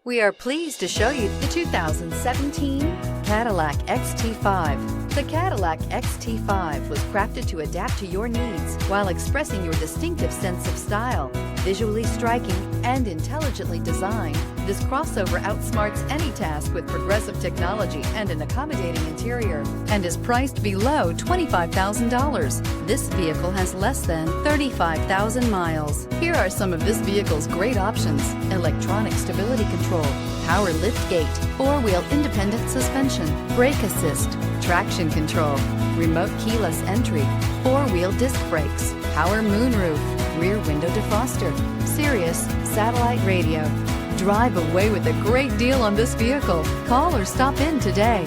We are pleased to show you the 2017 Cadillac XT5. The Cadillac XT5 was crafted to adapt to your needs while expressing your distinctive sense of style. Visually striking and intelligently designed, this crossover outsmarts any task with progressive technology and an accommodating interior, and is priced below $25,000. This vehicle has less than 35,000 miles. Here are some of this vehicle's great options: electronic stability control, power liftgate, four-wheel independent suspension, brake assist, traction control, remote keyless entry, four-wheel disc brakes, power moonroof, rear window defroster, Sirius satellite radio. Drive away with a great deal on this vehicle. Call or stop in today.